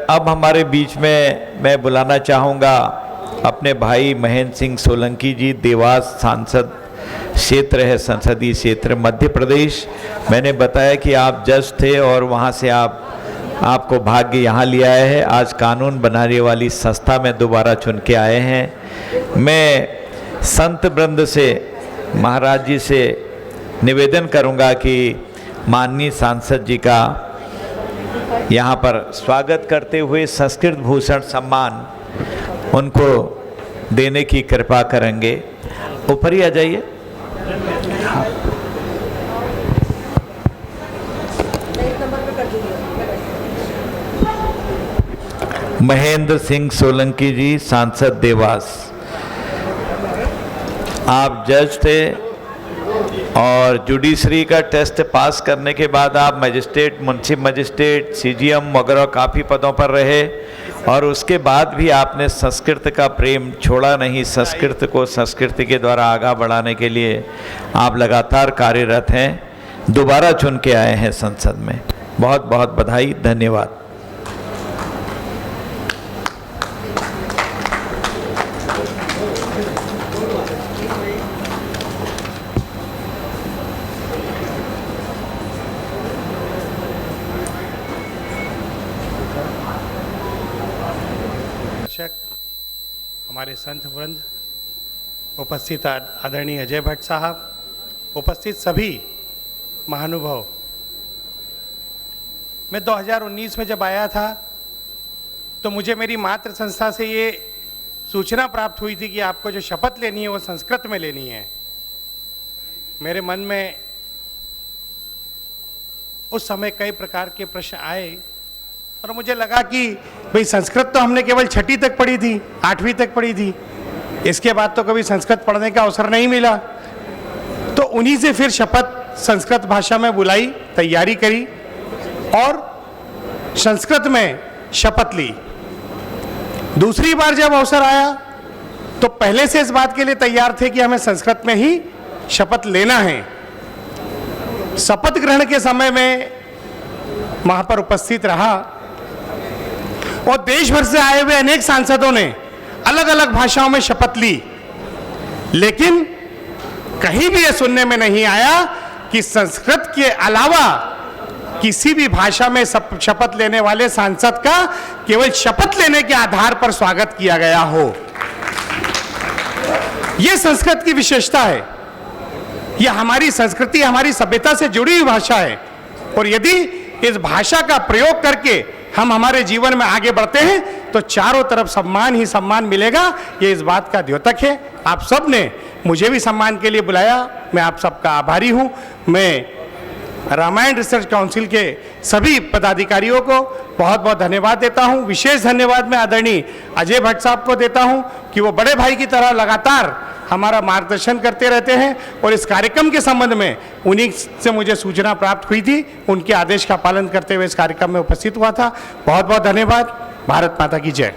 अब हमारे बीच में मैं बुलाना चाहूँगा अपने भाई महेंद्र सिंह सोलंकी जी, देवास सांसद क्षेत्र है, संसदीय क्षेत्र मध्य प्रदेश। मैंने बताया कि आप जज थे और वहाँ से आपको भाग्य यहाँ ले आए हैं। आज कानून बनाने वाली संस्था में दोबारा चुन के आए हैं। मैं संत वृंद से, महाराज जी से निवेदन करूँगा कि माननीय सांसद जी का यहाँ पर स्वागत करते हुए संस्कृत भूषण सम्मान उनको देने की कृपा करेंगे। ऊपर ही आ जाइए। महेंद्र सिंह सोलंकी जी, सांसद देवास। आप जज थे और जुडिशरी का टेस्ट पास करने के बाद आप मजिस्ट्रेट, मुंसिफ मजिस्ट्रेट, सीजीएम वगैरह काफ़ी पदों पर रहे और उसके बाद भी आपने संस्कृत का प्रेम छोड़ा नहीं। संस्कृत को संस्कृति के द्वारा आगे बढ़ाने के लिए आप लगातार कार्यरत हैं। दोबारा चुन के आए हैं संसद में। बहुत बहुत बधाई, धन्यवाद। हमारे संत वृंद, उपस्थित आदरणीय अजय भट्ट साहब, उपस्थित सभी महानुभाव। मैं 2019 में जब आया था तो मुझे मेरी मातृ संस्था से ये सूचना प्राप्त हुई थी कि आपको जो शपथ लेनी है वो संस्कृत में लेनी है। मेरे मन में उस समय कई प्रकार के प्रश्न आए और मुझे लगा कि भाई संस्कृत तो हमने केवल 6वीं तक पढ़ी थी, 8वीं तक पढ़ी थी, इसके बाद तो कभी संस्कृत पढ़ने का अवसर नहीं मिला। तो उन्हीं से फिर शपथ संस्कृत भाषा में बुलाई, तैयारी करी और संस्कृत में शपथ ली। दूसरी बार जब अवसर आया तो पहले से इस बात के लिए तैयार थे कि हमें संस्कृत में ही शपथ लेना है। शपथ ग्रहण के समय में वहां पर उपस्थित रहा और देश भर से आए हुए अनेक सांसदों ने अलग अलग भाषाओं में शपथ ली, लेकिन कहीं भी यह सुनने में नहीं आया कि संस्कृत के अलावा किसी भी भाषा में शपथ लेने वाले सांसद का केवल शपथ लेने के आधार पर स्वागत किया गया हो। यह संस्कृत की विशेषता है। यह हमारी संस्कृति, हमारी सभ्यता से जुड़ी हुई भाषा है और यदि इस भाषा का प्रयोग करके हम हमारे जीवन में आगे बढ़ते हैं तो चारों तरफ सम्मान ही सम्मान मिलेगा। ये इस बात का द्योतक है। आप सब ने मुझे भी सम्मान के लिए बुलाया, मैं आप सबका आभारी हूं। मैं रामायण रिसर्च काउंसिल के सभी पदाधिकारियों को बहुत बहुत धन्यवाद देता हूं। विशेष धन्यवाद मैं आदरणीय अजय भट्ट साहब को देता हूं कि वो बड़े भाई की तरह लगातार हमारा मार्गदर्शन करते रहते हैं और इस कार्यक्रम के संबंध में उन्हीं से मुझे सूचना प्राप्त हुई थी, उनके आदेश का पालन करते हुए इस कार्यक्रम में उपस्थित हुआ था। बहुत बहुत धन्यवाद। भारत माता की जय।